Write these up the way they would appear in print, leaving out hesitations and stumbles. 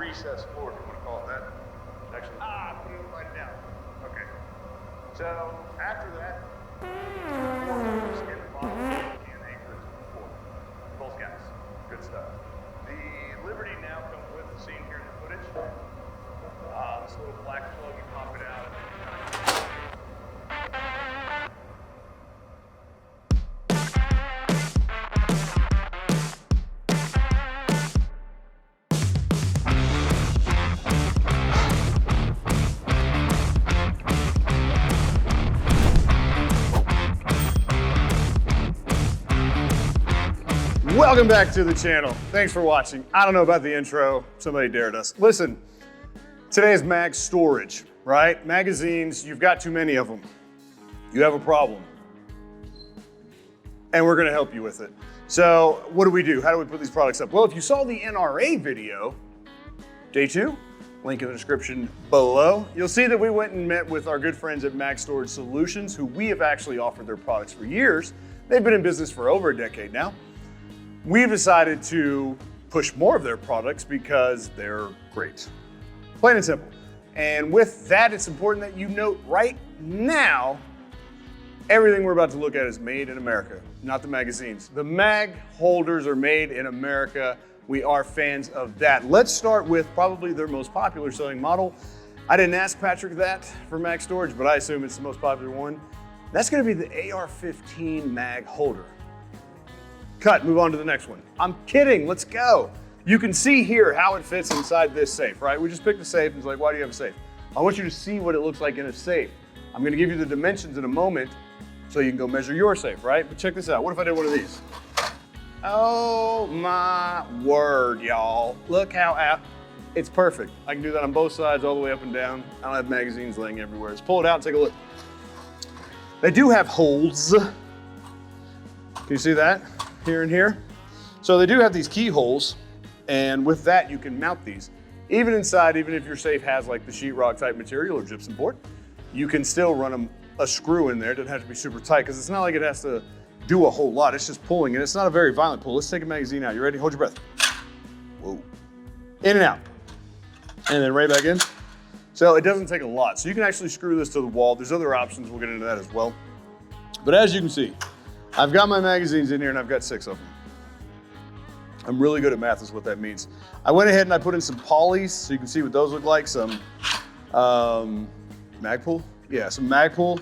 recess floor, if you want to call it that. Actually, put it right down. Okay. So after that, four holes in the bottom and anchors on the floor. Both guys. Good stuff. The Liberty now comes with the scene here in the footage. This little black plug, you pop it out. Welcome back to the channel. Thanks for watching. I don't know about the intro. Somebody dared us. Listen, today's mag storage, right? Magazines, you've got too many of them. You have a problem. And we're gonna help you with it. So what do we do? How do we put these products up? Well, if you saw the NRA video, day 2, link in the description below, you'll see that we went and met with our good friends at Mag Storage Solutions, who we have actually offered their products for years. They've been in business for over a decade now. We've decided to push more of their products because they're great. Plain and simple. And with that, it's important that you note right now, everything we're about to look at is made in America, not the magazines. The mag holders are made in America. We are fans of that. Let's start with probably their most popular selling model. I didn't ask Patrick that for mag storage, but I assume it's the most popular one. That's gonna be the AR15 Mag Holder. Cut, move on to the next one. I'm kidding, let's go. You can see here how it fits inside this safe, right? We just picked a safe and it's like, why do you have a safe? I want you to see what it looks like in a safe. I'm gonna give you the dimensions in a moment so you can go measure your safe, right? But check this out, what if I did one of these? Oh my word, y'all. Look how it's perfect. I can do that on both sides, all the way up and down. I don't have magazines laying everywhere. Let's pull it out and take a look. They do have holes. Can you see that? Here and here. So they do have these keyholes, and with that you can mount these. Even inside, even if your safe has like the sheetrock type material or gypsum board, you can still run a screw in there. It doesn't have to be super tight because it's not like it has to do a whole lot. It's just pulling, and it's not a very violent pull. Let's take a magazine out. You ready? Hold your breath. Whoa. In and out. And then right back in. So it doesn't take a lot. So you can actually screw this to the wall. There's other options. We'll get into that as well. But as you can see, I've got my magazines in here and I've got 6 of them. I'm really good at math is what that means. I went ahead and I put in some polys so you can see what those look like. Some Magpul, yeah, some Magpul,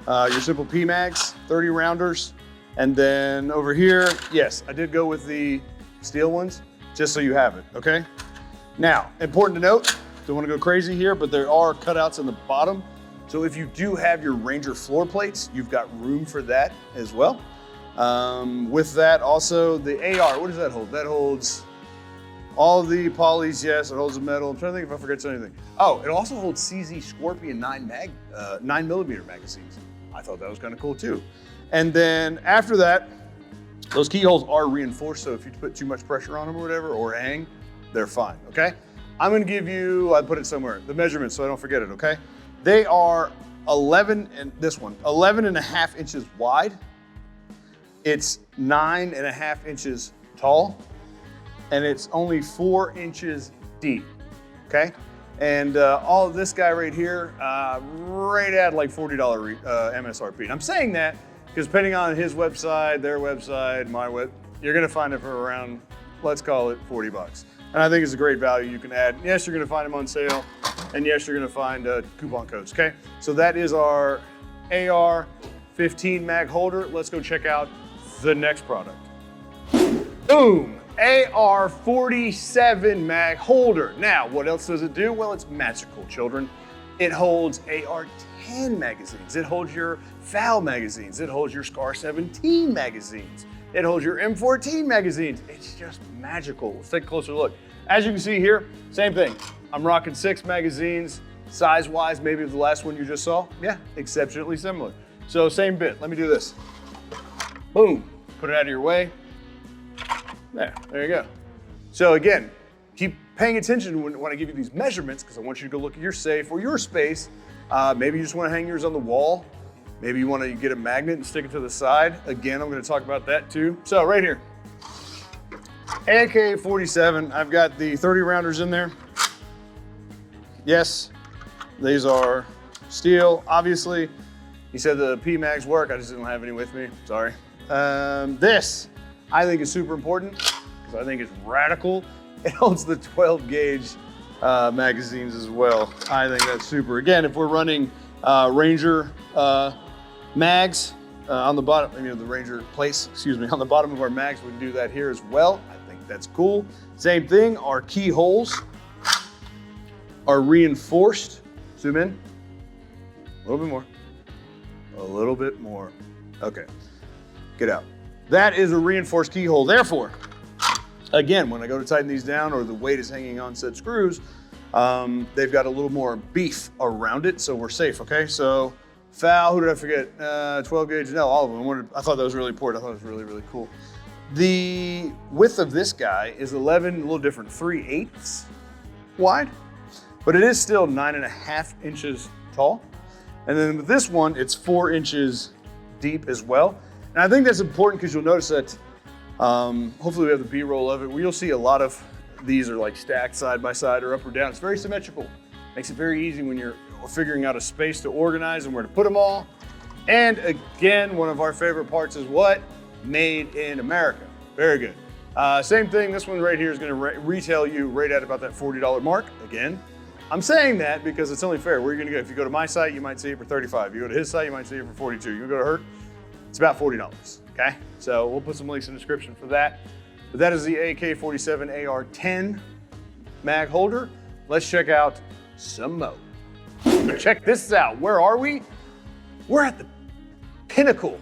your simple P-Mags, 30 rounders. And then over here, yes, I did go with the steel ones just so you have it, okay? Now, important to note, don't want to go crazy here, but there are cutouts in the bottom. So if you do have your Ranger floor plates, you've got room for that as well. With that, also the AR, what does that hold? That holds all the polys, yes, it holds the metal. I'm trying to think if I forget anything. Oh, it also holds CZ Scorpion 9mm magazines. I thought that was kind of cool too. And then after that, those keyholes are reinforced, so if you put too much pressure on them or whatever, or hang, they're fine, okay? I'm gonna give you, I put it somewhere, the measurements so I don't forget it, okay? They are 11 and a half inches wide. It's 9.5 inches tall, and it's only 4 inches deep, okay? And all of this guy right here, right at like $40 MSRP. And I'm saying that because depending on his website, their website, my web, you're gonna find it for around, let's call it 40 bucks. And I think it's a great value you can add. Yes, you're gonna find them on sale, and yes, you're gonna find coupon codes, okay? So that is our AR15 Mag Holder. Let's go check out the next product. Boom, AR47 Mag Holder. Now, what else does it do? Well, it's magical, children. It holds AR10 magazines. It holds your FAL magazines. It holds your SCAR 17 magazines. It holds your M14 magazines. It's just magical. Let's take a closer look. As you can see here, same thing. I'm rocking 6 magazines. Size-wise, maybe the last one you just saw. Yeah, exceptionally similar. So same bit. Let me do this. Boom, put it out of your way. There you go. So again, keep paying attention when I give you these measurements because I want you to go look at your safe or your space. Maybe you just want to hang yours on the wall. Maybe you want to get a magnet and stick it to the side. Again, I'm going to talk about that too. So right here, AK-47, I've got the 30 rounders in there. Yes, these are steel, obviously. He said the P-mags work, I just didn't have any with me, sorry. This, I think is super important because I think it's radical. It holds the 12 gauge magazines as well. I think that's super. Again, if we're running Ranger mags on the bottom, the Ranger plates, excuse me, on the bottom of our mags, we can do that here as well. I think that's cool. Same thing, our keyholes are reinforced. Zoom in, a little bit more, a little bit more. Okay, get out. That is a reinforced keyhole. Therefore, again, when I go to tighten these down or the weight is hanging on said screws, they've got a little more beef around it, so we're safe, okay? So, foul, who did I forget? 12 gauge, no, all of them. I thought that was really important. I thought it was really, really cool. The width of this guy is 11, a little different, 3/8 wide, but it is still 9.5 inches tall. And then with this one, it's 4 inches deep as well. And I think that's important because you'll notice that, hopefully we have the B-roll of it, where you'll see a lot of these are like stacked side by side or up or down. It's very symmetrical. Makes it very easy when you're figuring out a space to organize and where to put them all. And again, one of our favorite parts is what? Made in America. Very good. Same thing, this one right here is gonna retail you right at about that $40 mark. Again, I'm saying that because it's only fair. Where are you gonna go? If you go to my site, you might see it for 35. You go to his site, you might see it for 42. You go to Hurt, it's about $40, okay? So we'll put some links in the description for that. But that is the AK-47 AR10 mag holder. Let's check out some more. Check this out. Where are we? We're at the pinnacle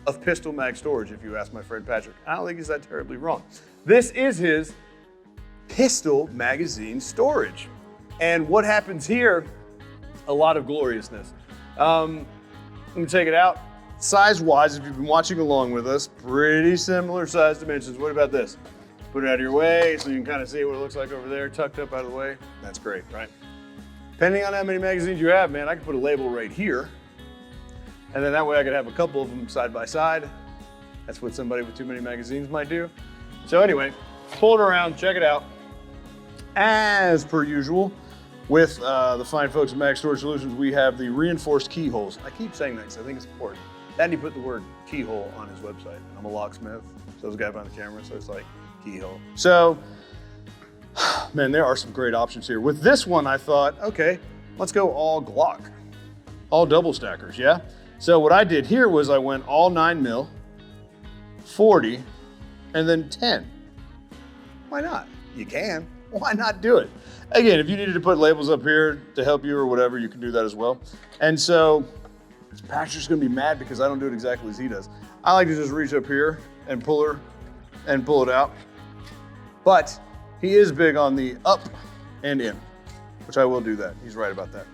of pistol mag storage, if you ask my friend Patrick. I don't think he's that terribly wrong. This is his pistol magazine storage. And what happens here, a lot of gloriousness. Let me take it out. Size-wise, if you've been watching along with us, pretty similar size dimensions. What about this? Put it out of your way so you can kind of see what it looks like over there, tucked up out of the way. That's great, right? Depending on how many magazines you have, man, I can put a label right here. And then that way I could have a couple of them side by side. That's what somebody with too many magazines might do. So anyway, pull it around, check it out. As per usual, with the fine folks at Mag Storage Solutions, we have the reinforced keyholes. I keep saying that because I think it's important. And he put the word keyhole on his website. I'm a locksmith, so there's a guy behind the camera, so it's like keyhole. So, man, there are some great options here. With this one, I thought, okay, let's go all Glock, all double stackers, yeah? So what I did here was I went all 9mm, 40, and then 10. Why not? You can. Why not do it? Again, if you needed to put labels up here to help you or whatever, you can do that as well. And so Patrick's gonna be mad because I don't do it exactly as he does. I like to just reach up here and pull it out. But he is big on the up and in, which I will do that. He's right about that.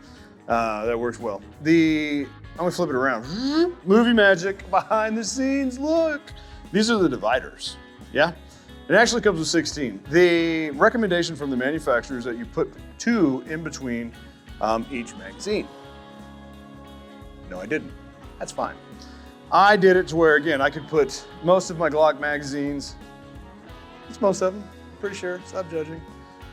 That works well. I'm gonna flip it around. Movie magic, behind the scenes, look. These are the dividers, yeah? It actually comes with 16. The recommendation from the manufacturer is that you put 2 in between each magazine. No, I didn't. That's fine. I did it to where, again, I could put most of my Glock magazines, it's most of them, pretty sure, stop judging,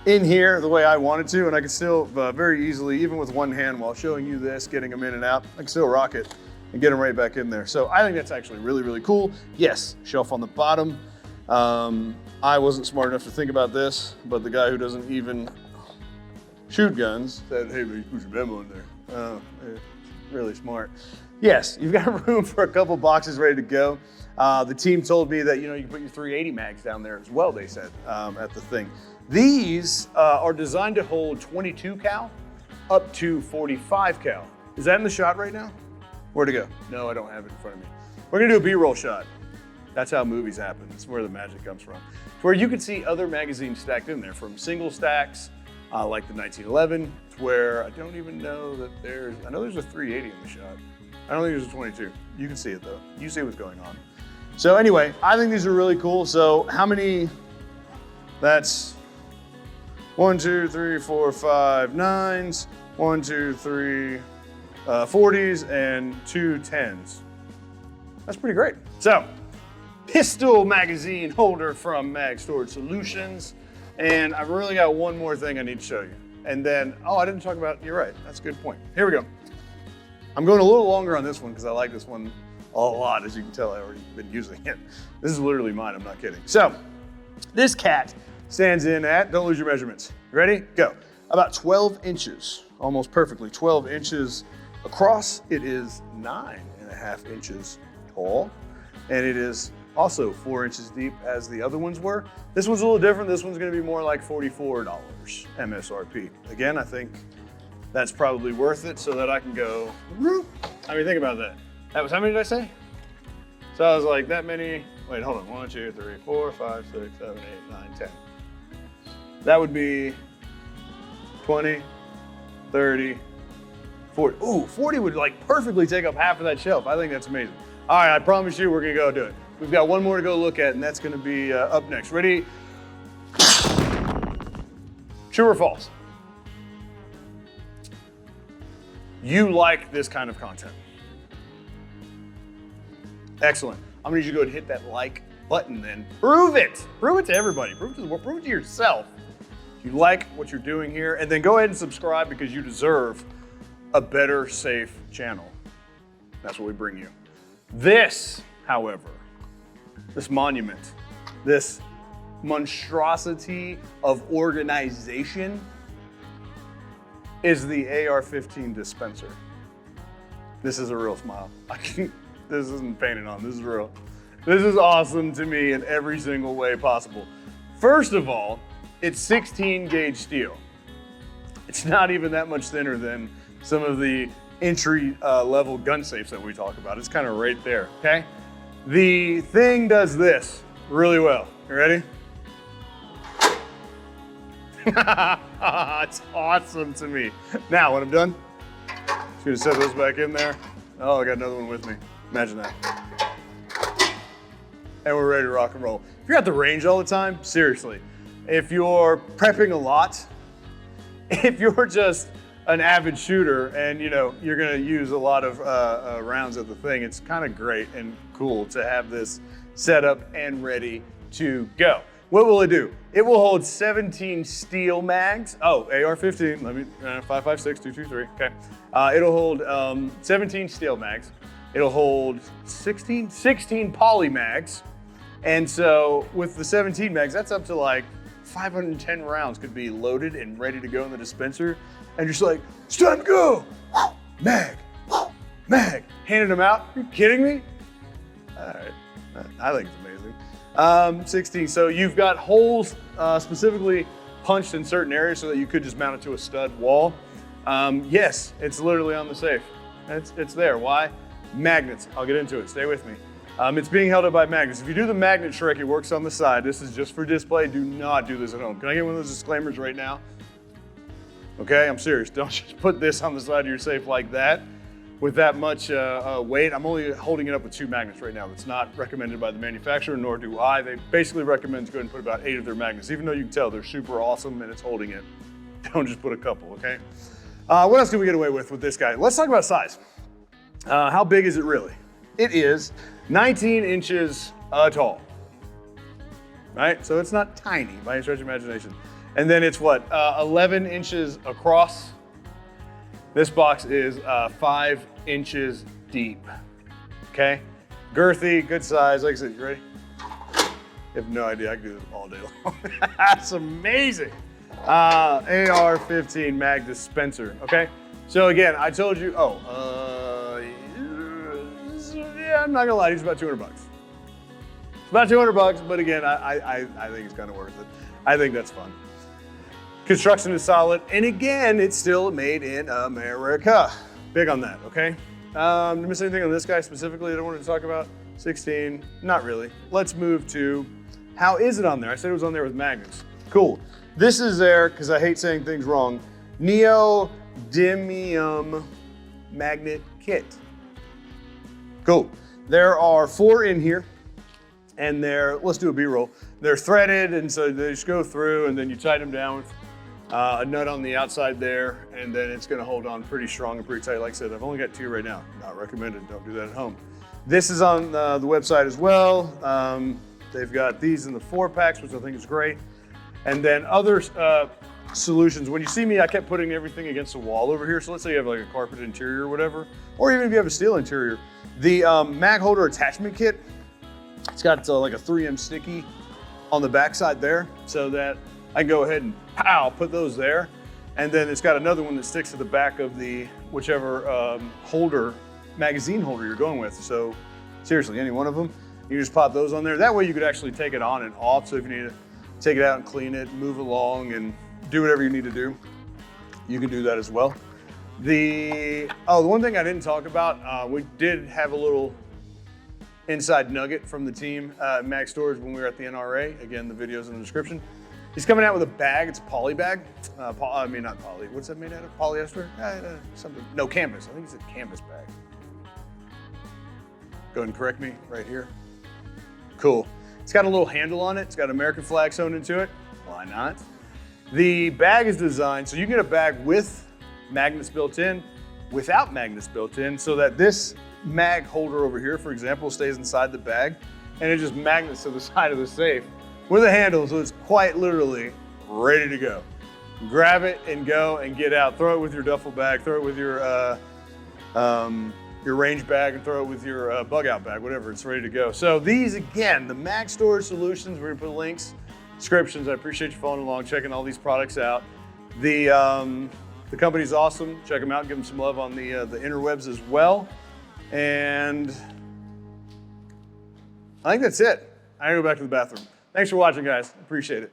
in here the way I wanted to, and I could still very easily, even with one hand while showing you this, getting them in and out, I can still rock it and get them right back in there. So I think that's actually really, really cool. Yes, shelf on the bottom. I wasn't smart enough to think about this, but the guy who doesn't even shoot guns said, hey, man, you put your memo in there. Oh, really smart. Yes, you've got room for a couple boxes ready to go. The team told me that, you can put your 380 mags down there as well, they said, at the thing. These are designed to hold 22 cal up to 45 cal. Is that in the shot right now? Where'd it go? No, I don't have it in front of me. We're gonna do a B-roll shot. That's how movies happen. That's where the magic comes from. It's where you can see other magazines stacked in there, from single stacks, like the 1911, to where I don't even know that I know there's a 380 in the shot. I don't think there's a 22. You can see it though. You see what's going on. So anyway, I think these are really cool. So how many, that's 1, 2, 3, 4, 5 9s, 1, 2, 3 40s, and 2 10s. That's pretty great. So, pistol magazine holder from Mag Storage Solutions. And I've really got one more thing I need to show you. And then, oh, I didn't talk about, you're right, that's a good point. Here we go. I'm going a little longer on this one because I like this one a lot. As you can tell, I've already been using it. This is literally mine, I'm not kidding. So, this cat stands in at, don't lose your measurements. Ready? Go. About 12 inches, almost perfectly 12 inches across. It is 9.5 inches tall, and it is also 4 inches deep as the other ones were. This one's a little different. This one's gonna be more like $44 MSRP. Again, I think that's probably worth it so that I can go, whoop. I mean, think about that. That was, how many did I say? So I was like, that many, wait, hold on. 1, 2, 3, 4, 5, 6, 7, 8, 9, 10. That would be 20, 30, 40. Ooh, 40 would like perfectly take up half of that shelf. I think that's amazing. All right, I promise you we're gonna go do it. We've got one more to go look at, and that's gonna be up next. Ready? True or false? You like this kind of content. Excellent. I'm gonna need you to go ahead and hit that like button then. Prove it. Prove it to everybody. Prove it to the world. Prove it to yourself. You like what you're doing here, and then go ahead and subscribe because you deserve a better, safe channel. That's what we bring you. This, however, this monument, this monstrosity of organization is the AR15 dispenser. This is a real smile. This isn't painted on, this is real. This is awesome to me in every single way possible. First of all, it's 16 gauge steel. It's not even that much thinner than some of the entry level gun safes that we talk about. It's kind of right there, okay? The thing does this really well. You ready? It's awesome to me. Now, when I'm done, just gonna set those back in there. Oh, I got another one with me. Imagine that. And we're ready to rock and roll. If you're at the range all the time, seriously, if you're prepping a lot, if you're just an avid shooter and you're gonna use a lot of rounds of the thing, it's kind of great and cool to have this set up and ready to go. What will it do? It will hold 17 steel mags. Oh, AR15, let me, 5.56, 223, okay. It'll hold 17 steel mags. It'll hold 16 poly mags. And so with the 17 mags, that's up to like 510 rounds could be loaded and ready to go in the dispenser. And you're just like, it's time to go. Mag, mag, handing them out. Are you kidding me? All right, I think it's amazing. 16, so you've got holes specifically punched in certain areas so that you could just mount it to a stud wall. Yes, it's literally on the safe. It's there, why? Magnets, I'll get into it, stay with me. It's being held up by magnets. If you do the magnet trick, it works on the side. This is just for display, do not do this at home. Can I get one of those disclaimers right now? Okay, I'm serious, don't just put this on the side of your safe like that with that much weight. I'm only holding it up with 2 magnets right now. It's not recommended by the manufacturer, nor do I. They basically recommend to go ahead and put about 8 of their magnets, even though you can tell they're super awesome and it's holding it. Don't just put a couple, okay? What else can we get away with this guy? Let's talk about size. How big is it really? It is 19 inches tall, right? So it's not tiny by any stretch of imagination. And then it's what, 11 inches across. This box is 5 inches deep, okay? Girthy, good size. Like I said, you ready? You have no idea, I can do this all day long. That's amazing. AR15 Mag Dispenser, okay? So again, I told you, yeah, I'm not gonna lie, it's about 200 bucks. It's about 200 bucks, but again, I think it's kind of worth it. I think that's fun. Construction is solid, and again, it's still made in America. Big on that, okay? Did I miss anything on this guy specifically that I wanted to talk about? 16, not really. Let's move to, how is it on there? I said it was on there with magnets. Cool. This is there, because I hate saying things wrong, neodymium magnet kit. Cool. There are 4 in here, and let's do a B-roll. They're threaded, and so they just go through, and then you tighten them down with a nut on the outside there, and then it's gonna hold on pretty strong and pretty tight. Like I said, I've only got 2 right now. Not recommended, don't do that at home. This is on the website as well. They've got these in the 4-packs, which I think is great. And then others, solutions. When you see me, I kept putting everything against the wall over here. So let's say you have like a carpet interior or whatever, or even if you have a steel interior. The mag holder attachment kit, it's got like a 3M sticky on the backside there, so that I can go ahead and pow, put those there. And then it's got another one that sticks to the back of the whichever magazine holder you're going with. So seriously, any one of them, you just pop those on there. That way you could actually take it on and off. So if you need to take it out and clean it, move along and do whatever you need to do, you can do that as well. The one thing I didn't talk about, we did have a little inside nugget from the team at Mag Storage when we were at the NRA. Again, the video's in the description. He's coming out with a bag. It's a poly bag. I mean, not poly. What's that made out of? Polyester? Something. No, canvas. I think it's a canvas bag. Go ahead and correct me right here. Cool. It's got a little handle on it. It's got an American flag sewn into it. Why not? The bag is designed so you can get a bag with magnets built in, without magnets built in, so that this mag holder over here, for example, stays inside the bag and it just magnets to the side of the safe with a handle, so it's quite literally ready to go. Grab it and go and get out. Throw it with your duffel bag, throw it with your range bag, and throw it with your bug out bag, whatever, it's ready to go. So these, again, the Mag Storage Solutions, we're gonna put links, descriptions. I appreciate you following along, checking all these products out. The company's awesome. Check them out, give them some love on the interwebs as well. And I think that's it. I gotta go back to the bathroom. Thanks for watching, guys. Appreciate it.